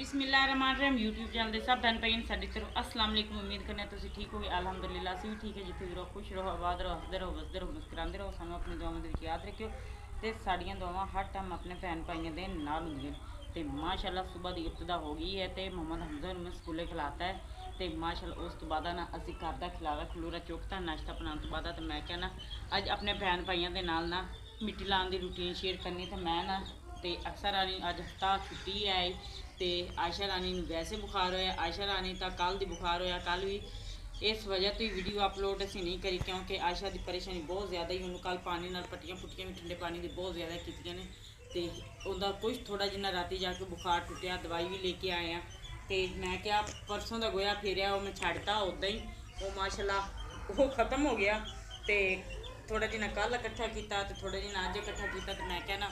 बिस्मिल्लाहिर्रहमानिर्रहीम YouTube channel के सब भैन भाई साड़ी तरफ अस्सलाम वालेकुम। उम्मीद करने तुम ठीक हो गए। अलहमदुलिल्लाह असीं भी ठीक है। जिथे भी रहो खुश रहो, आबाद रहो, हसदे रहो, बसदे रहो, मुस्कुराते रहो। सानू अपनी दुआवां दे विच याद रखियो ते साड़ियां दुआवां हर टाइम अपने भैन भाइयों के नाल हुंदियां ते माशाअल्लाह सुबह की इब्तिदा हो गई है तो मोहम्मद हमजा ने स्कूले खिलाता है तो माशाअल्लाह उस तो बाद ना असीं घर का खिलारा खलूरा चुकता नाश्ता बनाने तो बाद तो मैं क्या ना अज अपने भैन भाइयों के नाल ना मिट्टी लाने की रूटीन शेयर करनी तो मैं ना तो अक्सर रानी अज हफ्ता छुट्टी है तो आयशा रानी वैसे बुखार होया, आयशा रानी तो कल दी बुखार होया, कल भी इस वजह तो ही वीडियो अपलोड असीं नहीं करी क्योंकि आयशा की परेशानी बहुत ज़्यादा ही उन्होंने कल पानी नाल पट्टियां पुट्टियां भी ठंडे पानी की बहुत ज़्यादा कीतियां ने तो उनका कुछ थोड़ा जिन्ना राती जाके बुखार टुटिया दवाई भी लेके आए हैं तो मैं क्या परसों का गोया फेरिया वो मैं छड्डता उदा ही वो माशाअल्लाह वो ख़त्म हो गया तो थोड़ा जिन्ना कल इकट्ठा किया तो थोड़ा जिन्ना अज इकट्ठा किया तो मैं क्या ना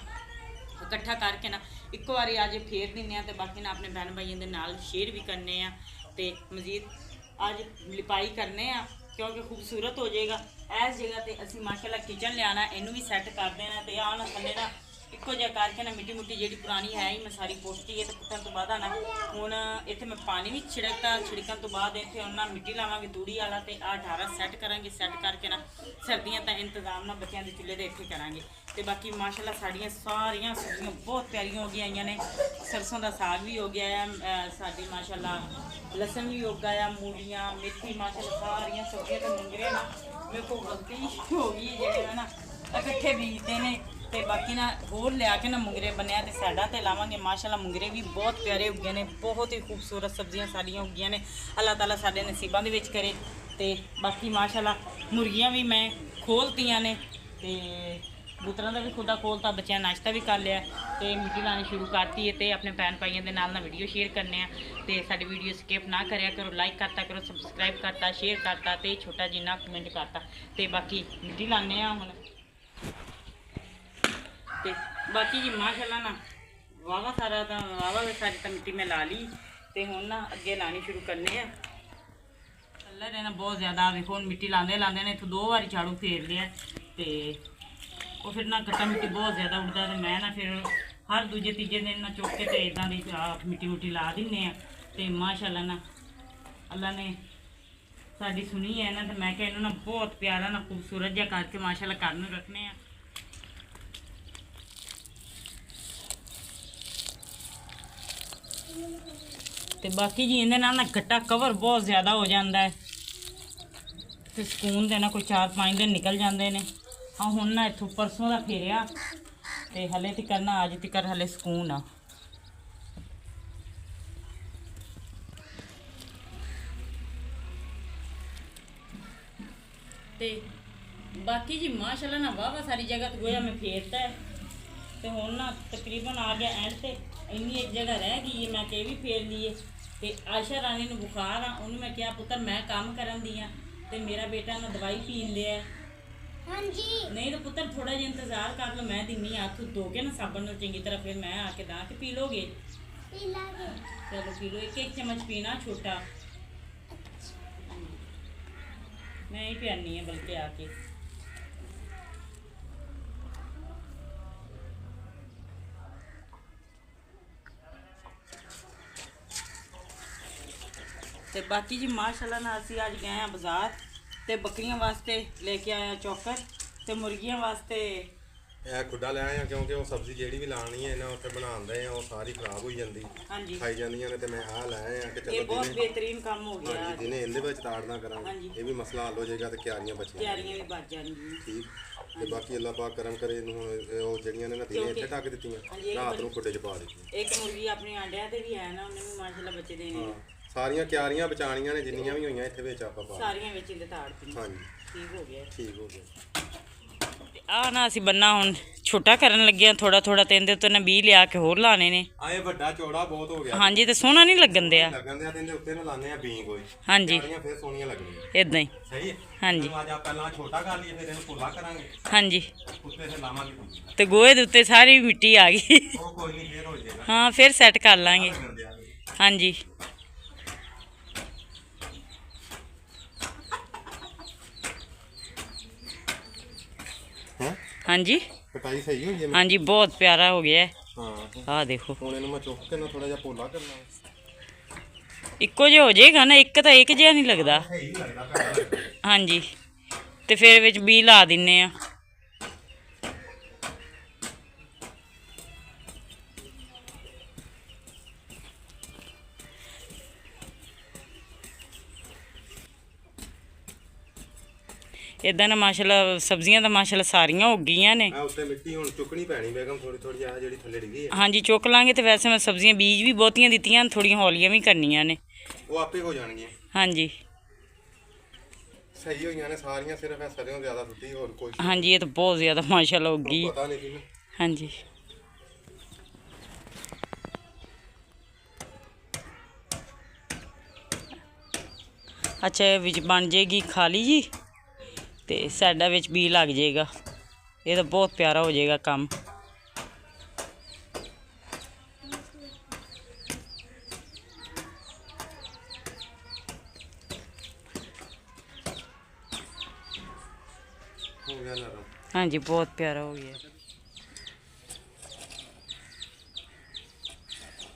इकट्ठा करके ना एक बारी अज फेर दिने तो बाकी ना अपने भैन भाइयों के नाल शेयर भी करने तो मजीद अज लिपाई करने क्योंकि खूबसूरत हो जाएगा। इस जगह पर असी माशाअल्लाह किचन लिया इनू भी सैट कर देना तो आ ना थले ना इको जहा करके ना मिट्टी मुट्टी जी पुरानी है ही मैं सारी पोस्टी है तो पुट्टन तो बाद ना हूँ इतने मैं पानी भी छिड़कता छिड़कन तो बाद इतने ना मिट्टी लावे तूड़ी वाला तो आ डारा सैट करा सैट करके ना सर्दियाँ का इंतजाम ना बच्चों के चूल्हे के इतने करा तो बाकी माशाअल्लाह साड़ियाँ सारियां सब्जियां बहुत प्यारियां हो गई ने सरसों का साग भी हो गया है साड़ी माशाअल्लाह लसन भी हो गया मूलियाँ मेथी माशाअल्लाह सारियां सब्जियां तो मंगरे ना मेरे को गलती हो गई जो ना इकट्ठे बीजते हैं तो बाकी ना होर लिया के ना मुंगरे बनया तो साइडा ते लावांगे। माशाअल्लाह मुंगरे भी बहुत प्यारे हो गए ने बहुत ही खूबसूरत सब्जियां सारियां हो गई ने अल्लाह ताला साडे नसीबां दे विच करे तो बाकी माशाअल्लाह मुर्गियां भी मैं खोलतियां ने तो कबूतरों का भी खुदा खोलता बच्चों नाश्ता भी कर लिया तो मिट्टी लानी शुरू करती है तो अपने भैन भाइयों के नाल ना वीडियो शेयर करने तो साडी वीडियो स्किप ना करया करो, लाइक करता करो, सबसक्राइब करता, शेयर करता तो छोटा जिन्ना कमेंट करता तो बाकी मिट्टी लाने हुण तो बाकी जी माशाअल्लाह ना वावा सारा तो सारी तो मिट्टी में ला ली तो हुण ना अगे लानी शुरू करने कलर है ना बहुत ज़्यादा देखो हुण मिट्टी लाते लाते ने इतों 2 बारी झाड़ू फेर लिया तो वो फिर ना कट्टा मिट्टी बहुत ज़्यादा उड़ता तो मैं ना फिर हर दूजे तीजे दिन ना चुक के तो इदा की मिट्टी मुट्टी ला दिन्ने तो माशाअल्लाह ना अल्लाह ने साड़ी सुनी है ना तो मैं क्या इन्होंने बहुत प्यारा ना खूबसूरत जहा करके माशाअल्लाह घर में रखने तो बाकी जी इन्हें ना गट्टा कवर बहुत ज़्यादा हो जाता है तो सुकून देना कोई 4-5 दिन निकल जाते हैं। हाँ हूँ ना इतों परसों का फेरिया तो हले तक ना अज तक हले सुकून आ ते बाकी जी माशाअल्लाह ना वाह सारी जगह तो गोया मैं फेरता है तो हूँ ना तकरीबन आ गया एंड से इन्नी एक जगह रह गई है मैं के भी फेर लिए तो आयशा रानी ने बुखार आ उन्होंने मैं क्या पुत्र मैं काम करन दी तो मेरा बेटा ना दवाई पी लिया हाँ जी नहीं तो पुत्र थोड़ा जिहा इंतजार कर लो मैं दिनी हथ धो के ना साबन चंगी तरह फिर मैं आके दा के पी लोगे चलो पी लो एक चम्मच पीना छोटा मैं ही पियानी है बल्कि आके तो बाकी जी माशाअल्लाह ना असी अज गए हैं बाजार तो बकरियां वास्ते लेके आया चौकर तो मुर्गियां वास्ते खुडा ले आया क्योंकि वो सब्जी जी भी लानी है ना उत्थे बनाते हैं वो सारी खराब हो जाती खाई जांदियां ने ते मैं आ ले आया कि चलो बहुत बेहतरीन काम हो गया हां जिन्हें इहदे विच ताड़ना करांगे ये भी मसला हल हो जाएगा ते क्यारियां भी बच जाएंगी ठीक ते बाकी अल्लाह पाक करम करे इनू ओ जड़ियां ने ना दिने इत्थे ढक दित्तियां रात नू खुडे च पा दित्तियां एक मुर्गी अपने आंडियां ते भी है ना उन्हें भी माशाअल्लाह बच्चे देने सारियां क्यारियां बचाणियां ने जिन्नियां भी होईयां इत्थे विच आपां पा सारियां विच इंदे ताड़ती हां जी ठीक हो गया आ ना असी बन्ना हुण छोटा करन लगे थोड़ा थोड़ा तो इहदे उत्ते ना बीज लिया के होर लाने ने आए बड़ा चौड़ा बहुत हो गया हाँ जी तो सोहना नहीं लगन दिया ते इहदे उत्ते ना लाने आ बीज कोई हाँ जी फिर सोहणियां लगणियां इदां ही सही है हाँ जी आज आप पहला छोटा कर लिए फिर इहनूं पुल्ला करांगे हाँ जी उत्ते फिर लावांगे ते गोए दे उत्ते सारी मिट्टी आ गई ओ कोई नहीं फिर हो जाएगा हाँ फिर सैट कर लांगे हाँ जी हाँ जी कटाई सही हो गई हाँ जी बहुत प्यारा हो गया है ਹਾਂ ਆਹ ਦੇਖੋ ਹੁਣ ਇਹਨੂੰ ਮੈਂ ਚੁੱਕ ਕੇ ਨਾ ਥੋੜਾ ਜਿਹਾ ਪੋਲਾ ਕਰਨਾ। ਇੱਕੋ ਜਿਹਾ ਹੋ ਜਾਏਗਾ ਨਾ, ਇੱਕ ਤਾਂ ਇੱਕ ਜਿਹਾ ਨਹੀਂ ਲੱਗਦਾ। ਸਹੀ ਨਹੀਂ ਲੱਗਦਾ ਘਰ। ਹਾਂਜੀ, ਤੇ ਫਿਰ ਵਿੱਚ ਬੀ ਲਾ ਦਿੰਨੇ ਆ। ਇਦਾਂ ਨਾ ਮਾਸ਼ਾਅੱਲਾ ਸਬਜ਼ੀਆਂ ਤਾਂ ਮਾਸ਼ਾਅੱਲਾ ਸਾਰੀਆਂ ਹੋ ਗਈਆਂ ਨੇ। ਆ ਉੱਤੇ ਮਿੱਟੀ ਹੁਣ ਚੁੱਕਣੀ ਪੈਣੀ ਬੇਗਮ, ਥੋੜੀ ਥੋੜੀ ਆ ਜਿਹੜੀ ਥੱਲੇ ਡਿੱਗੀ ਹੈ। ਹਾਂਜੀ ਚੁੱਕ ਲਾਂਗੇ। ਤੇ ਵੈਸੇ ਮੈਂ ਸਬਜ਼ੀਆਂ ਬੀਜ ਵੀ ਬਹੁਤੀਆਂ ਦਿੱਤੀਆਂ, ਥੋੜੀਆਂ ਹੌਲੀਆਂ ਵੀ ਕਰਨੀਆਂ ਨੇ। ਉਹ ਆਪੇ ਹੋ ਜਾਣਗੀਆਂ। ਹਾਂਜੀ ਸਹੀ ਹੋਈਆਂ ਨੇ ਸਾਰੀਆਂ, ਸਿਰਫ ਇਹ ਸਰੋਂ ਜ਼ਿਆਦਾ ਟੁੱਟੀ, ਹੋਰ ਕੋਈ ਹਾਂਜੀ, ਇਹ ਤਾਂ ਬਹੁਤ ਜ਼ਿਆਦਾ ਮਾਸ਼ਾਅੱਲਾ ਹੋ ਗਈ। ਪਤਾ ਨਹੀਂ ਕਿਨੂੰ। ਹਾਂਜੀ ਅੱਛਾ, ਇਹ ਵਿੱਚ ਬਣ ਜਾਏਗੀ ਖਾਲੀ ਜੀ, ਤੇ ਸਾਡਾ ਵਿੱਚ ਬੀ ਲੱਗ ਜਾਏਗਾ। ਇਹ ਤਾਂ ਬਹੁਤ ਪਿਆਰਾ ਹੋ ਜਾਏਗਾ ਕੰਮ। ਹੋ ਗਿਆ ਨਰਮ। ਹਾਂਜੀ ਬਹੁਤ ਪਿਆਰਾ ਹੋ ਗਿਆ।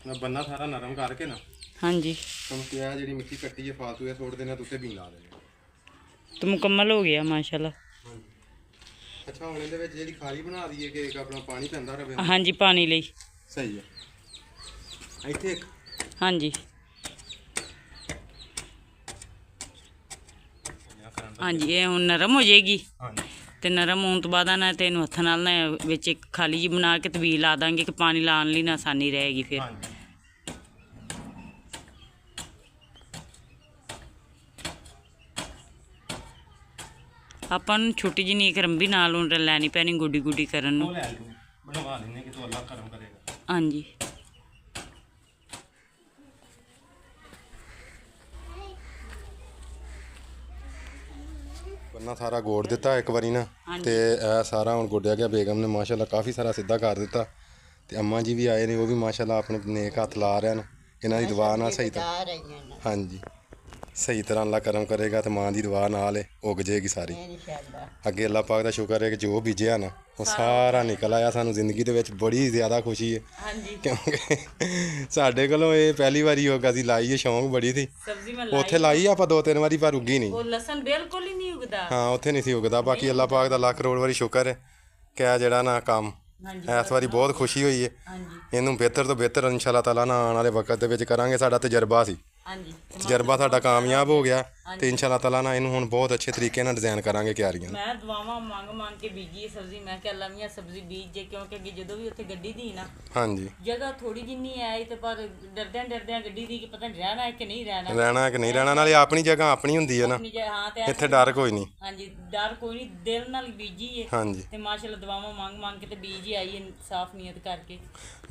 ਮੈਂ ਬੰਨਾ ਸਾਰਾ ਨਰਮ ਕਰਕੇ ਨਾ, ਹਾਂਜੀ ਤੁਹਾਨੂੰ ਕਿਹਾ ਜਿਹੜੀ ਮਿੱਟੀ ਕੱਟੀ ਹੈ ਫਾਲਤੂ ਇਹ ਸੁੱਟ ਦੇਣਾ, ਉੱਤੇ ਬੀਨ ਲਾ ਦੇਣੇ। ਤਾਂ ਮੁਕੰਮਲ ਹੋ ਗਿਆ ਮਾਸ਼ਾਅੱਲਾ। ਹਾਂਜੀ ਅੱਛਾ, ਹੁਣ ਇਹਦੇ ਵਿੱਚ ਜਿਹੜੀ ਖਾਲੀ ਬਣਾ ਦਈਏ ਕਿ ਇੱਕ ਆਪਣਾ ਪਾਣੀ ਪੈਂਦਾ ਰਵੇ। ਹਾਂਜੀ ਪਾਣੀ ਲਈ ਸਹੀ ਹੈ। ਇੱਥੇ ਇੱਕ ਹਾਂਜੀ ਹਾਂਜੀ, ਇਹ ਹੁਣ ਨਰਮ ਹੋ ਜਾਏਗੀ। ਹਾਂਜੀ ਤੇ ਨਰਮ ਹੋਣ ਤੋਂ ਬਾਅਦ ਨਾ ਤੇ ਇਹਨੂੰ ਹੱਥ ਨਾਲ ਨਾ ਵਿੱਚ ਇੱਕ ਖਾਲੀ ਜੀ ਬਣਾ ਕੇ ਤਵੀਲ ਲਾ ਦਾਂਗੇ ਕਿ ਪਾਣੀ ਲਾਉਣ ਲਈ ਨਾ ਆਸਾਨੀ ਰਹੇਗੀ। ਫਿਰ ਹਾਂਜੀ ਆਪਾਂ ਨੂੰ ਛੋਟੀ ਜਿਹੀ ਨੀਕ ਰੰਬੀ ਨਾਲ ਹੁਣ ਲੈਣੀ ਪੈਣੀ ਗੁੱਡੀ ਗੁੱਡੀ ਕਰਨ ਨੂੰ। ਉਹ ਲੈ ਲਓ, ਬਣਵਾ ਲੈਣੇ ਕਿ ਤੂੰ ਅੱਲਾ ਕਰਮ ਕਰੇਗਾ। ਹਾਂਜੀ ਬੰਨਾ ਸਾਰਾ ਗੋੜ ਦਿੱਤਾ ਇੱਕ ਵਾਰੀ ਨਾ, ਤੇ ਇਹ ਸਾਰਾ ਹੁਣ ਗੋਡਿਆ ਗਿਆ। ਬੇਗਮ ਨੇ ਮਾਸ਼ਾਅੱਲਾ ਕਾਫੀ ਸਾਰਾ ਸਿੱਧਾ ਕਰ ਦਿੱਤਾ, ਤੇ ਅੰਮਾ ਜੀ ਵੀ ਆਏ ਨੇ, ਉਹ ਵੀ ਮਾਸ਼ਾਅੱਲਾ ਆਪਣੇ ਨੇਕ ਹੱਥ ਲਾ ਰਹੇ ਨੇ। ਇਹਨਾਂ ਦੀ ਦੁਆ ਨਾਲ ਸਹੀ ਤਰ੍ਹਾਂ, ਹਾਂਜੀ ਸਹੀ ਤਰ੍ਹਾਂ ਅੱਲਾ ਕਰਮ ਕਰੇਗਾ, ਤੇ ਮਾਂ ਦੀ ਦੁਆ ਨਾਲ ਉਗ ਜਾਏਗੀ ਸਾਰੀ। ਅੱਗੇ ਅੱਲਾ ਪਾਕ ਦਾ ਸ਼ੁਕਰ ਹੈ ਕਿ ਜੋ ਬੀਜਿਆ ਨਾ ਉਹ ਸਾਰਾ ਨਿਕਲ ਆਇਆ। ਸਾਨੂੰ ਜ਼ਿੰਦਗੀ ਦੇ ਵਿੱਚ ਬੜੀ ਜ਼ਿਆਦਾ ਖੁਸ਼ੀ ਹੈ, ਕਿਉਂਕਿ ਸਾਡੇ ਕੋਲੋਂ ਇਹ ਪਹਿਲੀ ਵਾਰੀ ਹੋਗਾ ਸੀ ਲਾਈ ਹੈ, ਸ਼ੌਂਕ ਬੜੀ ਸੀ। ਸਬਜ਼ੀ ਮੈਂ ਉੱਥੇ ਲਾਈ ਆਪਾਂ 2-3 ਵਾਰੀ, ਪਰ ਉੱਗੀ ਨਹੀਂ। ਉਹ ਲਸਣ ਬਿਲਕੁਲ ਹੀ ਨਹੀਂ ਉਗਦਾ। ਹਾਂ ਉੱਥੇ ਨਹੀਂ ਸੀ ਉਗਦਾ। ਬਾਕੀ ਅੱਲਾ ਪਾਕ ਦਾ ਲੱਖ ਕਰੋੜ ਵਾਰੀ ਸ਼ੁਕਰ ਹੈ ਕਿ ਆ ਜਿਹੜਾ ਨਾ ਕੰਮ ਇਸ ਵਾਰੀ ਬਹੁਤ ਖੁਸ਼ੀ ਹੋਈ ਹੈ। ਇਹਨੂੰ ਬਿਹਤਰ ਤੋਂ ਬਿਹਤਰ ਇਨਸ਼ਾ ਅੱਲਾਹ ਤਾਲਾ ਨਾ ਆਉਣ ਵਾਲੇ ਵਕਤ ਦੇ ਵਿੱਚ ਕਰਾਂਗੇ। ਸਾਡਾ ਤਜਰਬਾ ਸੀ, ਤਜਰਬਾ ਸਾਡਾ ਕਾਮਯਾਬ ਹੋ ਗਿਆ, ਤੇ ਇਨਸ਼ਾ ਅੱਲਾਹ ਤਾਲਾ ਨਾ ਇਹਨੂੰ ਹੁਣ ਬਹੁਤ ਅੱਛੇ ਤਰੀਕੇ ਨਾਲ ਡਿਜ਼ਾਈਨ ਕਰਾਂਗੇ ਕਿਆਰੀਆਂ। ਮੈਂ ਦੁਆਵਾਂ ਮੰਗ ਕੇ ਬੀਜੀ ਇਹ ਸਬਜ਼ੀ। ਮੈਂ ਕਿਹਾ ਅੱਲਾ ਮੀਆਂ ਸਬਜ਼ੀ ਬੀਜ ਜੇ, ਕਿਉਂਕਿ ਅੱਗੇ ਜਦੋਂ ਵੀ ਉੱਥੇ ਗੱਡੀ ਦੀ ਨਾ, ਹਾਂਜੀ ਜਗ੍ਹਾ ਥੋੜੀ ਜਿੰਨੀ ਆਈ, ਤੇ ਪਰ ਡਰਦਿਆਂ ਗੱਡੀ ਦੀ ਕਿ ਪਤਾ ਨਹੀਂ ਰਹਿਣਾ ਹੈ ਕਿ ਨਹੀਂ ਰਹਿਣਾ। ਰਹਿਣਾ ਕਿ ਨਹੀਂ ਰਹਿਣਾ, ਨਾਲੇ ਆਪਣੀ ਜਗ੍ਹਾ ਆਪਣੀ ਹੁੰਦੀ ਹੈ ਨਾ, ਹਾਂ ਤੇ ਇੱਥੇ ਡਰ ਕੋਈ ਨਹੀਂ। ਹਾਂਜੀ ਡਰ ਕੋਈ ਨਹੀਂ, ਦਿਲ ਨਾਲ ਬੀਜੀ ਹੈ। ਹਾਂਜੀ ਤੇ ਮਾਸ਼ਾਅੱਲਾ ਦੁਆਵਾਂ ਮੰਗ ਕੇ ਤੇ ਬੀਜ ਹੀ ਆਈ ਹੈ, ਸਾਫ਼ ਨੀਅਤ ਕਰਕੇ।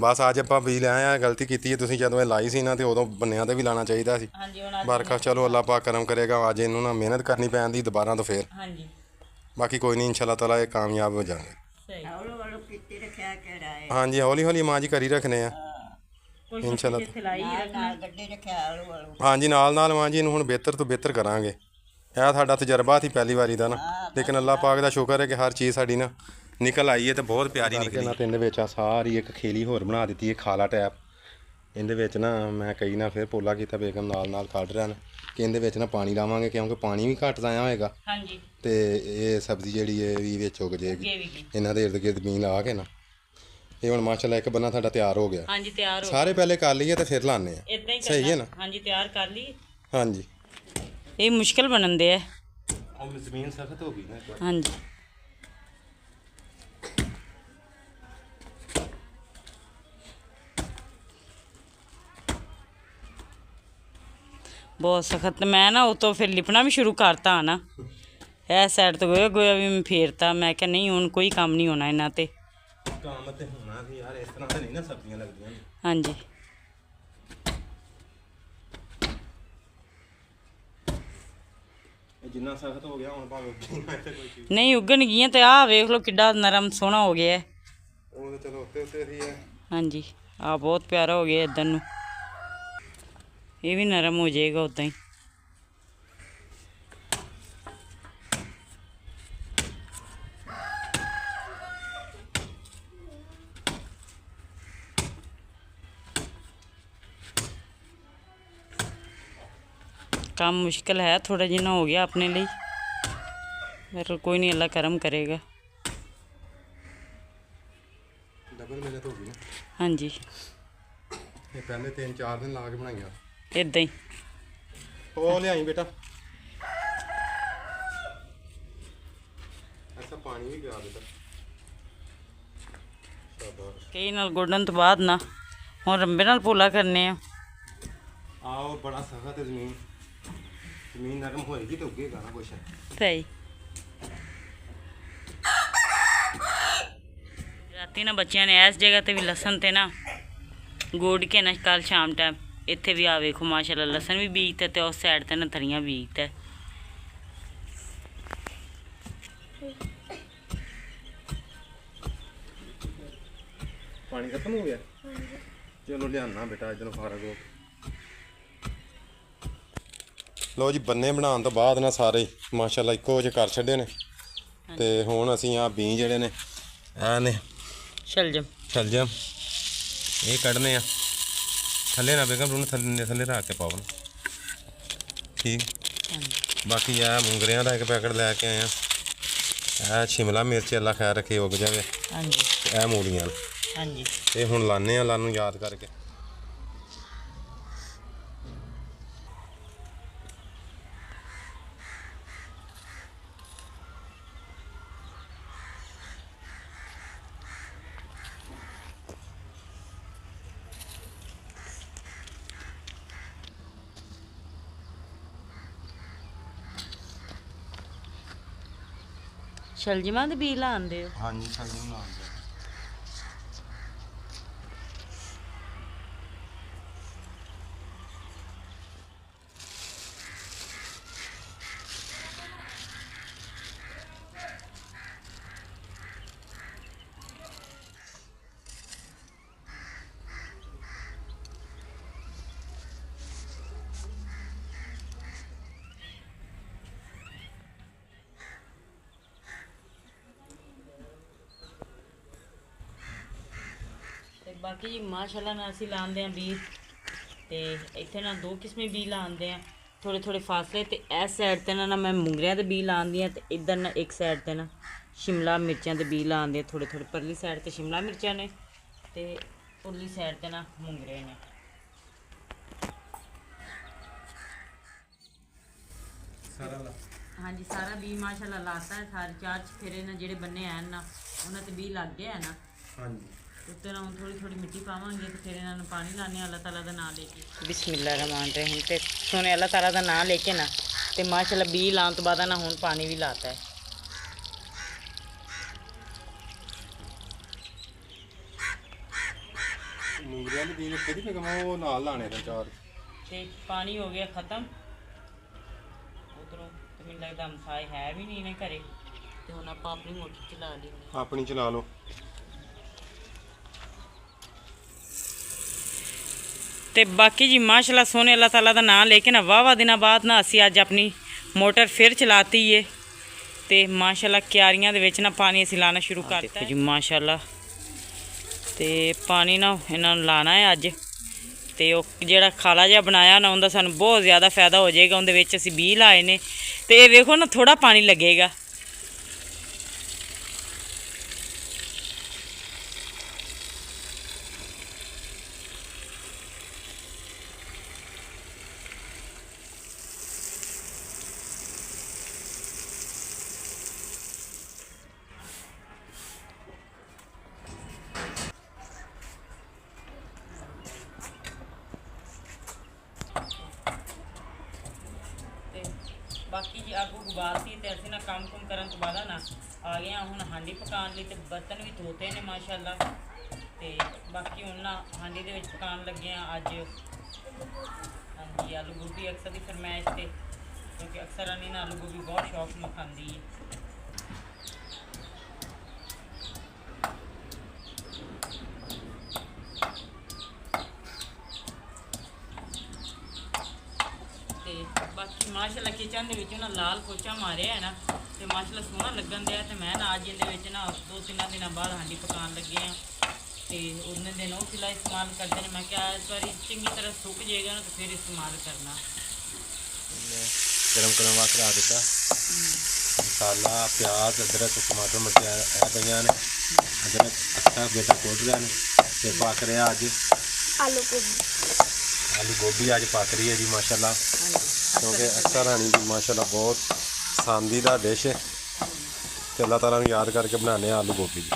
ਬਸ ਅੱਜ ਆਪਾਂ ਬੀਜ ਲੈ ਆਏ ਆ। ਗਲਤੀ ਕੀਤੀ ਹੈ, ਤੁਸੀਂ ਜਦੋਂ ਇਹ ਲਾਈ ਸੀ ਨਾ ਤੇ ਉਦੋਂ ਬੰਨਿਆਂ ਤੇ ਵੀ ਲਾਣਾ ਚਾਹੀਦਾ ਸੀ। ਹਾਂਜੀ ਹੁਣ ਬਰਕਤ ਚਲੋ ਅੱਲਾਹ ਪਾਕ ਕਰਮ ਕਰੇਗਾ। ਅੱਜ ਇਹਨੂੰ ਨਾ ਮਿਹਨਤ ਕਰਨੀ ਪੈਂਦੀ ਦੁਬਾਰਾ ਤੋਂ ਫੇਰ। ਹਾਂਜੀ ਬਾਕੀ ਕੋਈ ਨਹੀਂ, ਇਨਸ਼ਾ ਅੱਲਾਹ ਤਾਲਾ ਇਹ ਕਾਮਯਾਬ ਹੋ ਜਾਣਗੇ। ਸਹੀ ਹਾਂਜੀ ਹੌਲੀ ਹੌਲੀ ਮਾਂ ਜੀ ਕਰੀ ਰੱਖਨੇ ਆ ਇਨਸ਼ਾ ਅੱਲਾਹ। ਇੱਥੇ ਲਾਈ ਰੱਖਣਾ। ਹਾਂਜੀ ਨਾਲ ਨਾਲ ਮਾਂ ਜੀ ਨੂੰ ਹੁਣ ਬਿਹਤਰ ਤੋਂ ਬਿਹਤਰ ਕਰਾਂਗੇ। ਇਹ ਸਾਡਾ ਤਜਰਬਾ ਸੀ ਪਹਿਲੀ ਵਾਰੀ ਦਾ ਨਾ, ਲੇਕਿਨ ਅੱਲਾਹ ਪਾਕ ਦਾ ਸ਼ੁਕਰ ਹੈ ਕਿ ਹਰ ਚੀਜ਼ ਸਾਡੀ ਨਾ ਨਿਕਲ ਆਈ ਹੈ, ਤੇ ਬਹੁਤ ਪਿਆਰੀ ਨਿਕਲੀ ਨਾ। ਤੇ ਇਹਦੇ ਵਿੱਚ ਆ ਸਾਰੀ ਇੱਕ ਖੇਲੀ ਹੋਰ ਬਣਾ ਦਿੱਤੀ ਹੈ, ਖਾਲਾ ਟੈਪ। ਇਹਦੇ ਵਿੱਚ ਨਾ ਮੈਂ ਕਈ ਨਾ ਫਿਰ ਪੋਲਾ ਕੀਤਾ, ਬੇਗਮ ਨਾਲ ਨਾਲ ਕੱਢ ਰਿਹਾ ਨੇ ਕਿ ਇਹਦੇ ਵਿੱਚ ਨਾ ਪਾਣੀ ਲਾਵਾਂਗੇ, ਕਿਉਂਕਿ ਪਾਣੀ ਵੀ ਘੱਟ ਆਇਆ ਹੋਏਗਾ। ਹਾਂਜੀ ਤੇ ਇਹ ਸਬਜ਼ੀ ਜਿਹੜੀ ਹੈ ਵੀ ਵਿੱਚ ਉਗ ਜਾਏਗੀ। ਇਹਨਾਂ ਦੇ ਇਰਦ ਗਿਰਦ ਬੀਨ ਲਾ ਕੇ ਨਾ, ਇਹ ਹੁਣ ਮਾਸ਼ਾਅੱਲਾ ਇੱਕ ਬੰਨਾ ਸਾਡਾ ਤਿਆਰ ਹੋ ਗਿਆ। ਹਾਂਜੀ ਤਿਆਰ ਹੋ ਸਾਰੇ ਪਹਿਲੇ ਕਰ ਲਈਏ ਤੇ ਫਿਰ ਲਾਣੇ ਆ, ਇਦਾਂ ਹੀ ਸਹੀ ਹੈ ਨਾ। ਹਾਂਜੀ ਤਿਆਰ ਕਰ ਲਈ। ਹਾਂਜੀ ਇਹ ਮੁਸ਼ਕਿਲ ਬਣਨਦੇ ਆ। ਉਹ ਜ਼ਮੀਨ ਸਖਤ ਹੋ ਗਈ ਨਾ। ਹਾਂਜੀ ਬਹੁਤ ਸਖਤ। ਮੈਂ ਨਾ ਉਤੋਂ ਫਿਰ ਲਿਪਣਾ ਵੀ ਸ਼ੁਰੂ ਕਰਤਾ ਨਾ, ਇਹ ਸਾਈਡ ਤੋਂ ਗੋਇਆ ਵੀ ਮੈਂ ਫੇਰਤਾ। ਮੈਂ ਕਿਹਾ ਨਹੀਂ ਹੁਣ ਕੋਈ ਕੰਮ ਨਹੀਂ ਹੋਣਾ ਇਹਨਾਂ ਤੇ। ਕੰਮ ਤੇ ਹੋਣਾ ਸੀ ਯਾਰ, ਇਸ ਤਰ੍ਹਾਂ ਤਾਂ ਨਹੀਂ ਨਾ ਸਬਜ਼ੀਆਂ ਲੱਗਦੀਆਂ। ਹਾਂਜੀ ਇਹ ਜਿੰਨਾ ਸਖਤ ਹੋ ਗਿਆ ਹੁਣ ਭਾਵੇਂ ਉੱਗੀ ਨਾ ਇੱਥੇ ਕੋਈ ਚੀਜ਼। ਨਹੀਂ ਉੱਗਣਗੀਆਂ। ਤੇ ਆਹ ਵੇਖ ਲਓ ਕਿੱਡਾ ਨਰਮ ਸੋਹਣਾ ਹੋ ਗਿਆ। ਉਹ ਤਾਂ ਚਲੋ ਉੱਤੇ ਉੱਤੇ ਹੀ ਹੈ। ਹਾਂਜੀ ਆਹ ਬਹੁਤ ਪਿਆਰਾ ਹੋ ਗਿਆ ਇੱਧਰ ਨੂੰ। ਇਹ ਵੀ ਨਰਮ ਹੋ ਜਾਏਗਾ ਉੱਦਾਂ ਹੀ। काम मुश्किल है थोड़ा जिना हो गया अपने लिए, पर कोई नहीं, अल्लाह करम करेगा। डबल मेहनत हो गई ना। हाँ जी, ये पहले 3-4 दिन ला के बनाइया इदा ही। ਉਹ ਲਿਆਈ ਬੇਟਾ। ऐसा पानी भी पिया बेटा। शाबाश। कई नाल गोडन तो बाद ना हुण रंबे नाल पोला करने आ। आओ बड़ा सख्त है जमीन, जमीन नरम होएगी तो उगेगा ना कुछ। सही। राती ना बच्चियां ने इस जगह ते भी लसन ते ना गोड के ना कल शाम टाइम इत्थे भी आ वेखो माशाल्लाह लसन भी बीजता ते उस साइड ते ना धरियां बीजता। पानी खत्म हो गया? चलो लियाना बेटा इधर फारग हो। ਲਓ ਜੀ ਬੰਨੇ ਬਣਾਉਣ ਤੋਂ ਬਾਅਦ ਨਾ ਸਾਰੇ ਮਾਸ਼ਾਅੱਲਾ ਇੱਕੋ ਜਿਹੇ ਕਰ ਛੱਡੇ ਨੇ ਤੇ ਹੁਣ ਅਸੀਂ ਆ ਬੀਂ ਜਿਹੜੇ ਨੇ ਆ ਨੇ ਸ਼ਲਜਮ ਇਹ ਕੱਢਨੇ ਆ ਥੱਲੇ ਨਾ ਬੇਗਮ ਨੂੰ ਥੱਲੇ ਰੱਖ ਕੇ ਪਾਓ ਠੀਕ। ਬਾਕੀ ਆ ਮੂੰਗਰਿਆਂ ਦਾ ਇੱਕ ਪੈਕਟ ਲੈ ਕੇ ਆਏ ਆ। ਇਹ ਸ਼ਿਮਲਾ ਮਿਰਚ ਅੱਲਾ ਖੈਰ ਰੱਖੇ ਉਗ ਜਾਵੇ। ਹਾਂਜੀ ਇਹ ਮੂਲੀਆਂ ਹਾਂਜੀ ਇਹ ਹੁਣ ਲਾਣੇ ਆ ਅੱਲਾ ਨੂੰ ਯਾਦ ਕਰਕੇ। ਸ਼ਲਜਮਾਂ ਦੇ ਬੀ ਲਾਉਂਦੇ ਹੋ? ਹਾਂਜੀ ਸ਼ਲਜਮ ਲਾਉਂਦੇ। बाकी जी माशाल्लाह ना असी लाते हैं बीज तो इतने ना 2 किस्में बीज लाते हैं थोड़े थोड़े फासले। तो इस साइड ते ना मैं मूंगरियां के बीज लाती हैं, तो इधर ना एक साइड ते ना शिमला मिर्चां के बीज लाते हैं। थोड़े थोड़े परली साइड ते शिमला मिर्चां ने ते उरली साइड ते ना मूंगरे ने। हाँ जी सारा बीज माशाल्लाह लाता है। सारे 4 चफेरे ना जेडे बन्ने हैं ना उन्होंने तो बीज लग गया है ना। हाँ जी उत्ते ना थोड़ी थोड़ी मिट्टी पावांगे तो फिर इन्होंने पानी लाने अल्लाह ताला का नाम लेके बिस्मिल्लाहिर्रहमानिर्रहीम ते सोने अल्लाह ताला का नाम लेके ना ते माशाल्लाह बी लाने तो बाद ना हुण पानी भी लाता है। मूंगरियां दे बीज रखे दी बेगम वो नाल लाने थे 4 ते पानी हो गया ख़त्म उधरों। तो मैनूं लगदा हमसाए है भी नहीं ने घरे ते हुण आपां अपनी मोटर चला ली अपनी चला लो। ते बाकी जी माशाल्लाह सोने अल्लाह ताला का नाम लेके ना वाह दिनों बाद ना असी अज अपनी मोटर फिर चलाती है। तो माशाल्लाह क्यारियां दे विच ना पानी असी लाना शुरू कर दित्ता जी माशाल्लाह। तो पानी ना इन्हां नूं लाना है अज। तो जिहड़ा खाला जिहा बनाया ना उनका सानूं बहुत ज़्यादा फायदा हो जाएगा। उहदे विच असी बीज लाए ने तो ये वेखो ना थोड़ा पानी लगेगा। बाकी जी अग उबालती तो असं ना काम कुम करन तो बाद ना आ गए हुण हांडी पकाने लई। ते बर्तन भी धोते ने माशाल्लाह। ते बाकी हुण ना हांडी दे विच पकान लगे अज। हाँ जी आलू गोभी अक्सर की फरमाइश ते क्योंकि अक्सर आनी ना आलू गोभी बहुत शौक में खाती है। बाकी माशाल्लाह किचन के ना लाल पोचा मारिया है ना तो माशाल्लाह सोहना लगन दिया। तो मैं ना अज ये ना 2-3 दिन बाद हांडी पकान लगे हैं। तो उन्ने दिन वो चूल्हा इस्तेमाल करते हैं। मैं क्या इस बार चंगी तरह सुक जाएगा ना तो फिर इस्तेमाल करना। ਗਰਮ ਕਰਨ ਵਾਸਤੇ ਰੱਖ ਦਿੱਤਾ। ਮਸਾਲਾ, ਪਿਆਜ਼, ਅਦਰਕ, ਟਮਾਟਰ, ਮਿਰਚਾਂ ਇਹ ਪਈਆਂ ਨੇ। ਅਦਰਕ ਅੱਛਾ ਬੇਟਾ ਕੁੱਟ ਰਿਹਾ ਨੇ ਤੇ ਪੱਕ ਰਿਹਾ ਅੱਜ ਆਲੂ ਗੋਭੀ ਅੱਜ ਪੱਕ ਰਹੀ ਹੈ ਜੀ ਮਾਸ਼ਾਅੱਲਾ, ਕਿਉਂਕਿ ਅਕਸਰ ਰਾਣੀ ਦੀ ਮਾਸ਼ਾਅੱਲਾ ਬਹੁਤ ਪਸੰਦੀਦਾ ਡਿਸ਼ ਹੈ ਤੇ ਅੱਲਾਹ ਤਾਲਾ ਨੂੰ ਯਾਦ ਕਰਕੇ ਬਣਾਉਂਦੇ ਹਾਂ ਆਲੂ ਗੋਭੀ ਜੀ।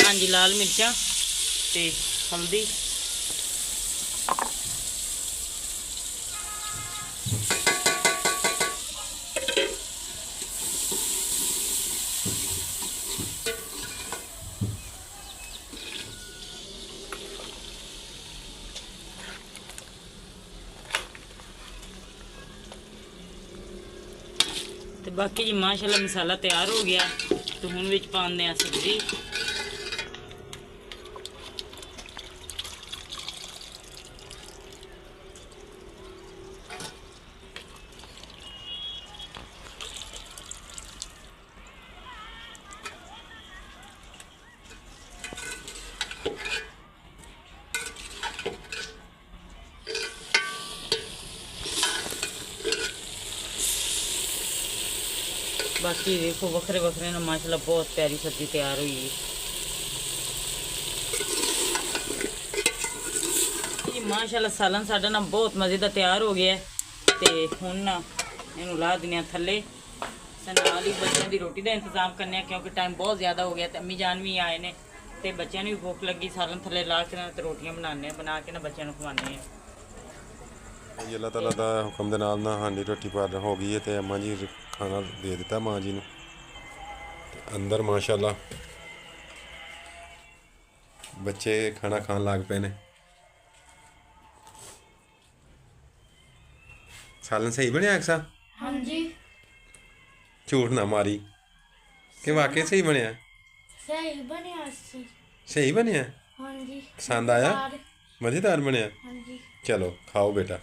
ਹਾਂਜੀ, ਲਾਲ ਮਿਰਚਾਂ ਤੇ ਹਲਦੀ, ਤੇ ਬਾਕੀ ਜੀ ਮਾਸ਼ਾਅੱਲਾ ਮਸਾਲਾ ਤਿਆਰ ਹੋ ਗਿਆ ਤੇ ਹੁਣ ਵਿੱਚ ਪਾਉਂਦੇ ਆ ਸਬਜ਼ੀ। बाकी देखो वखरे वखरे ना माशाल्लाह बहुत प्यारी सब्जी तैयार हुई है। ये माशाल्लाह सालन साडा ना बहुत मज़े का तैयार हो गया है ते हुण ना इनू ला दिने थल्ले ते नाल ही बच्चों की रोटी का इंतजाम करने, क्योंकि टाइम बहुत ज़्यादा हो गया ते अम्मी जान भी आए ने ते बच्चों भी भुख लगी। सालन थल्ले ला के ना ते रोटियां बनाने बना के ना बच्चों को खवाने। अल्लाह ताला दा हुक्म दे नाल ना हांडी रोटी पार हो गई है ते अम्मा जी खाना दे दिता माँ जी ने अंदर माशाल्लाह बच्चे खाना खान लग पे ने। सालन सही बनया अक्सा? हाँ जी, झूठ ना मारी कि वाकई सही बनया? सही बनया। सही बनया? हाँ जी। पसंद आया? मज़ेदार बनया? हाँ जी। चलो खाओ बेटा।